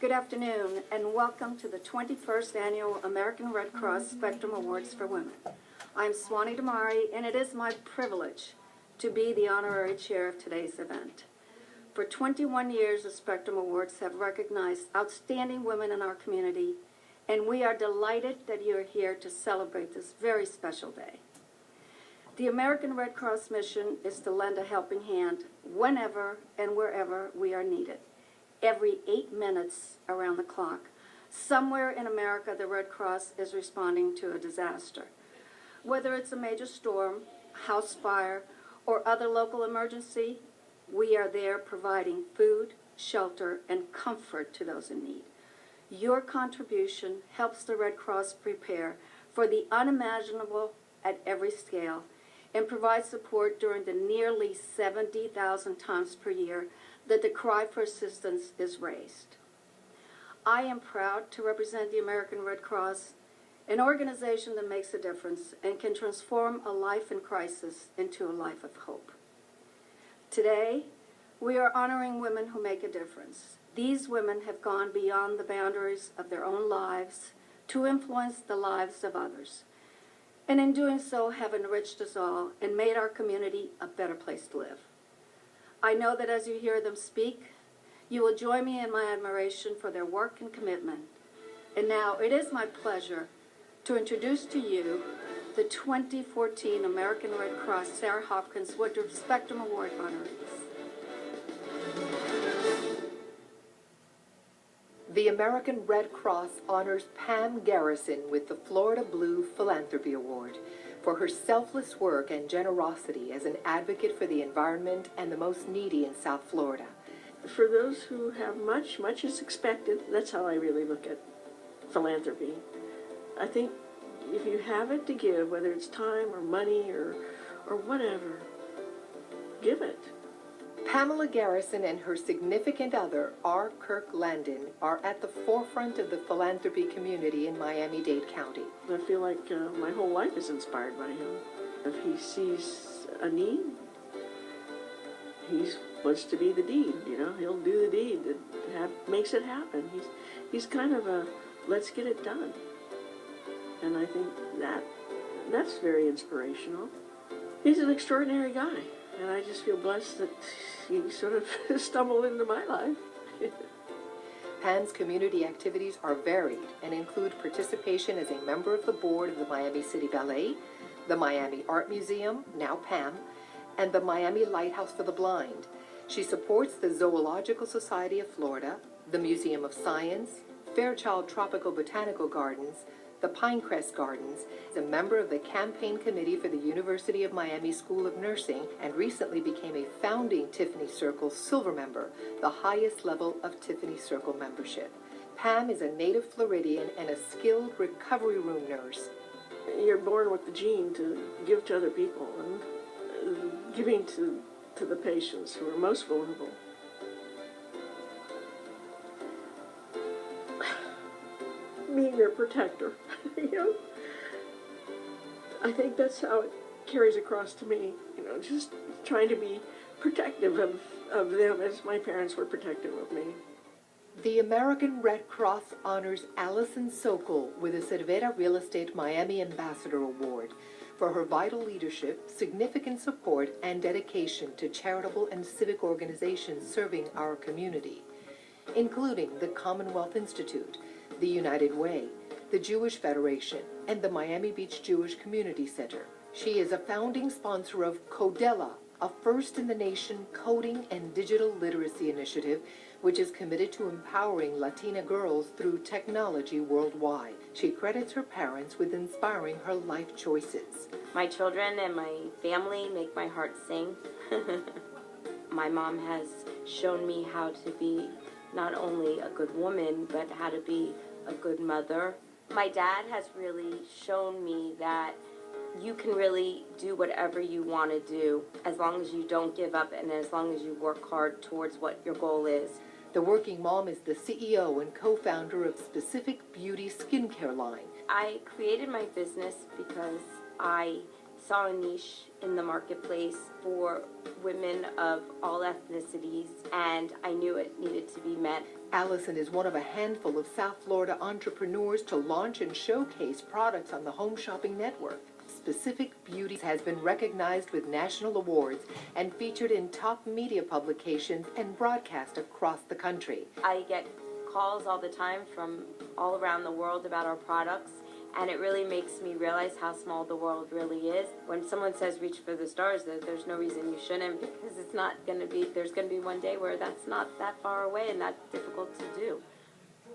Good afternoon, and welcome to the 21st Annual American Red Cross Spectrum Awards for Women. I'm Swanee Damari, and it is my privilege to be the honorary chair of today's event. For 21 years, the Spectrum Awards have recognized outstanding women in our community, and we are delighted that you are here to celebrate this very special day. The American Red Cross mission is to lend a helping hand whenever and wherever we are needed. Every 8 minutes around the clock, somewhere in America, the Red Cross is responding to a disaster. Whether it's a major storm, house fire, or other local emergency, we are there providing food, shelter, and comfort to those in need. Your contribution helps the Red Cross prepare for the unimaginable at every scale and provides support during the nearly 70,000 times per year that the cry for assistance is raised. I am proud to represent the American Red Cross, an organization that makes a difference and can transform a life in crisis into a life of hope. Today, we are honoring women who make a difference. These women have gone beyond the boundaries of their own lives to influence the lives of others, and in doing so have enriched us all and made our community a better place to live. I know that as you hear them speak, you will join me in my admiration for their work and commitment. And now it is my pleasure to introduce to you the 2014 American Red Cross Sarah Hopkins Woodruff Spectrum Award honorees. The American Red Cross honors Pam Garrison with the Florida Blue Philanthropy Award for her selfless work and generosity as an advocate for the environment and the most needy in South Florida. For those who have much, much is expected. That's how I really look at philanthropy. I think if you have it to give, whether it's time or money or whatever, give it. Pamela Garrison and her significant other, R. Kirk Landon, are at the forefront of the philanthropy community in Miami-Dade County. I feel like my whole life is inspired by him. If he sees a need, he wants to be the deed, you know. He'll do the deed that makes it happen. He's kind of a, let's get it done. And I think that's very inspirational. He's an extraordinary guy. And I just feel blessed that he sort of stumbled into my life. Pam's community activities are varied and include participation as a member of the board of the Miami City Ballet, the Miami Art Museum, now PAM, and the Miami Lighthouse for the Blind. She supports the Zoological Society of Florida, the Museum of Science, Fairchild Tropical Botanical Gardens, the Pinecrest Gardens, is a member of the campaign committee for the University of Miami School of Nursing, and recently became a founding Tiffany Circle Silver member, the highest level of Tiffany Circle membership. Pam is a native Floridian and a skilled recovery room nurse. You're born with the gene to give to other people, and giving to the patients who are most vulnerable. Being their protector, you know. I think that's how it carries across to me, you know, just trying to be protective of them as my parents were protective of me. The American Red Cross honors Allison Sokol with the Cervera Real Estate Miami Ambassador Award for her vital leadership, significant support, and dedication to charitable and civic organizations serving our community, including the Commonwealth Institute, the United Way, the Jewish Federation, and the Miami Beach Jewish Community Center. She is a founding sponsor of Codella, a first-in-the-nation coding and digital literacy initiative which is committed to empowering Latina girls through technology worldwide. She credits her parents with inspiring her life choices. My children and my family make my heart sing. My mom has shown me how to be not only a good woman, but how to be a good mother. My dad has really shown me that you can really do whatever you want to do as long as you don't give up and as long as you work hard towards what your goal is. The working mom is the CEO and co-founder of Specific Beauty skincare line. I created my business because I saw a niche in the marketplace for women of all ethnicities, and I knew it needed to be met. Allison is one of a handful of South Florida entrepreneurs to launch and showcase products on the Home Shopping Network. Specific Beauty has been recognized with national awards and featured in top media publications and broadcast across the country. I get calls all the time from all around the world about our products, and it really makes me realize how small the world really is. When someone says reach for the stars, there's no reason you shouldn't, because it's not going to be, there's going to be one day where that's not that far away and that's difficult to do.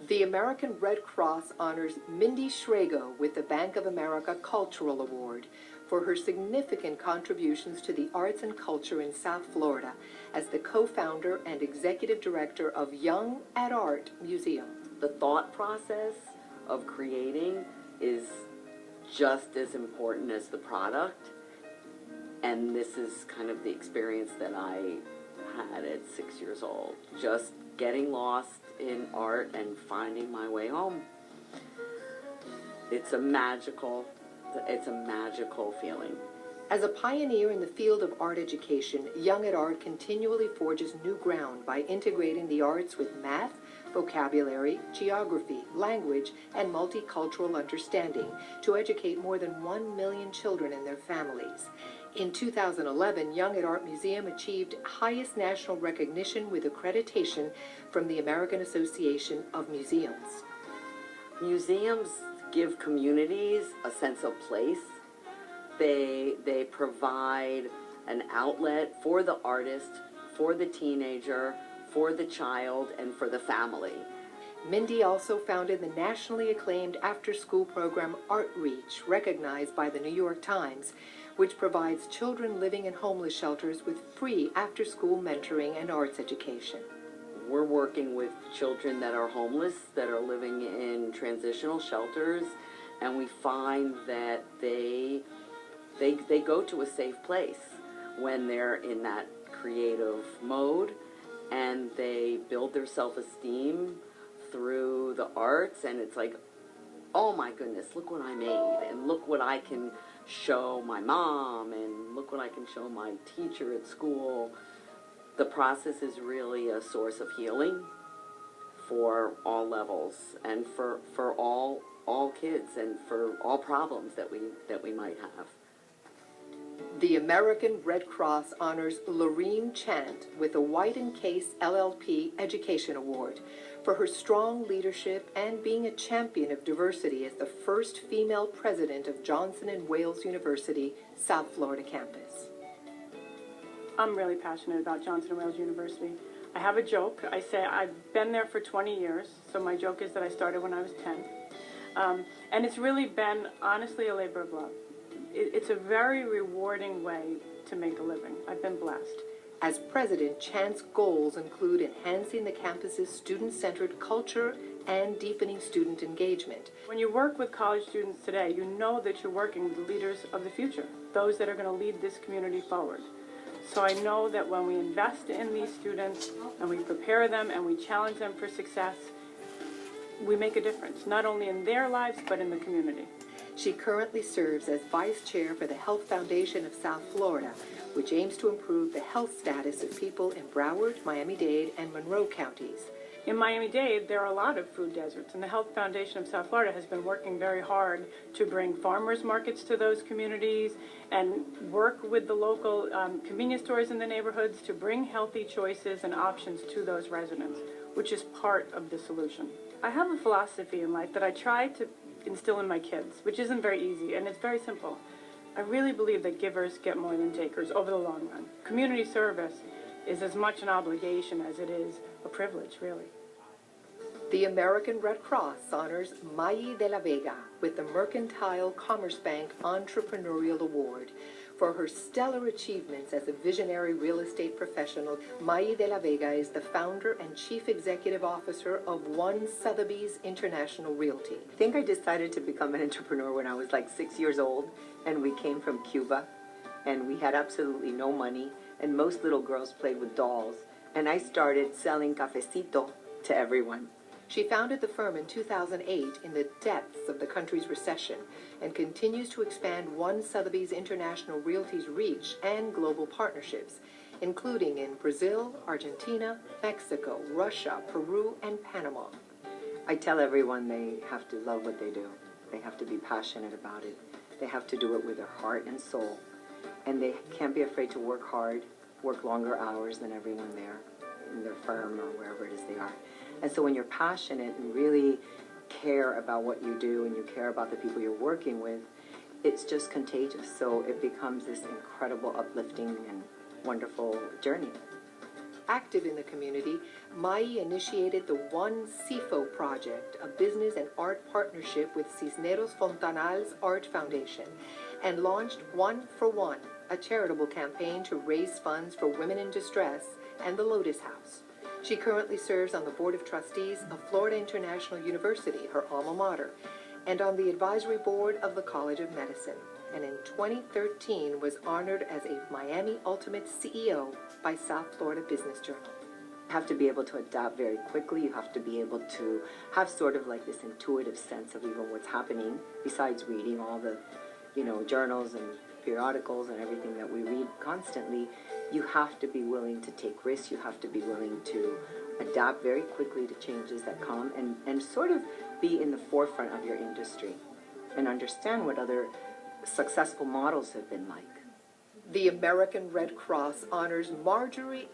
The American Red Cross honors Mindy Schrago with the Bank of America Cultural Award for her significant contributions to the arts and culture in South Florida as the co-founder and executive director of Young at Art Museum. The thought process of creating is just as important as the product, and this is kind of the experience that I had at 6 years old, just getting lost in art and finding my way home. It's a magical feeling. As a pioneer in the field of art education, Young at Art continually forges new ground by integrating the arts with math, vocabulary, geography, language, and multicultural understanding to educate more than 1 million children and their families. In 2011, Young at Art Museum achieved highest national recognition with accreditation from the American Association of Museums. Museums give communities a sense of place. They provide an outlet for the artist, for the teenager, for the child, and for the family. Mindy also founded the nationally acclaimed after-school program Art Reach, recognized by the New York Times, which provides children living in homeless shelters with free after-school mentoring and arts education. We're working with children that are homeless, that are living in transitional shelters, and we find that they go to a safe place when they're in that creative mode, and they build their self-esteem through the arts, and it's like, oh my goodness, look what I made, and look what I can show my mom, and look what I can show my teacher at school. The process is really a source of healing for all levels, and for all kids, and for all problems that we might have. The American Red Cross honors Lorene Chant with a White & Case LLP Education Award for her strong leadership and being a champion of diversity as the first female president of Johnson & Wales University, South Florida campus. I'm really passionate about Johnson & Wales University. I have a joke. I say I've been there for 20 years, so my joke is that I started when I was 10. And it's really been, honestly, a labor of love. It's a very rewarding way to make a living. I've been blessed. As president, Chant's goals include enhancing the campus's student-centered culture and deepening student engagement. When you work with college students today, you know that you're working with the leaders of the future, those that are going to lead this community forward. So I know that when we invest in these students and we prepare them and we challenge them for success, we make a difference, not only in their lives, but in the community. She currently serves as vice chair for the Health Foundation of South Florida, which aims to improve the health status of people in Broward, Miami-Dade, and Monroe counties. In Miami-Dade, there are a lot of food deserts, and the Health Foundation of South Florida has been working very hard to bring farmers markets to those communities and work with the local convenience stores in the neighborhoods to bring healthy choices and options to those residents, which is part of the solution. I have a philosophy in life that I try to instill in my kids, which isn't very easy, and it's very simple. I really believe that givers get more than takers over the long run. Community service is as much an obligation as it is a privilege, really. The American Red Cross honors Mayi de la Vega with the Mercantile Commerce Bank Entrepreneurial Award for her stellar achievements as a visionary real estate professional. Mayi de la Vega is the founder and chief executive officer of One Sotheby's International Realty. I think I decided to become an entrepreneur when I was like 6 years old, and we came from Cuba, and we had absolutely no money, and most little girls played with dolls, and I started selling cafecito to everyone. She founded the firm in 2008 in the depths of the country's recession and continues to expand One Sotheby's International Realty's reach and global partnerships, including in Brazil, Argentina, Mexico, Russia, Peru, and Panama. I tell everyone they have to love what they do. They have to be passionate about it. They have to do it with their heart and soul. And they can't be afraid to work hard, work longer hours than everyone there in their firm or wherever it is they are. And so when you're passionate and really care about what you do and you care about the people you're working with, it's just contagious. So it becomes this incredible, uplifting, and wonderful journey. Active in the community, Mai initiated the One CIFO project, a business and art partnership with Cisneros Fontanal's Art Foundation, and launched One for One, a charitable campaign to raise funds for women in distress, and the Lotus House. She currently serves on the Board of Trustees of Florida International University, her alma mater, and on the advisory board of the College of Medicine, and in 2013 was honored as a Miami Ultimate CEO by South Florida Business Journal. You have to be able to adapt very quickly. You have to be able to have sort of like this intuitive sense of even what's happening, besides reading all the, journals and periodicals and everything that we read constantly. You have to be willing to take risks. You have to be willing to adapt very quickly to changes that come and sort of be in the forefront of your industry and understand what other successful models have been like. The American Red Cross honors Marjorie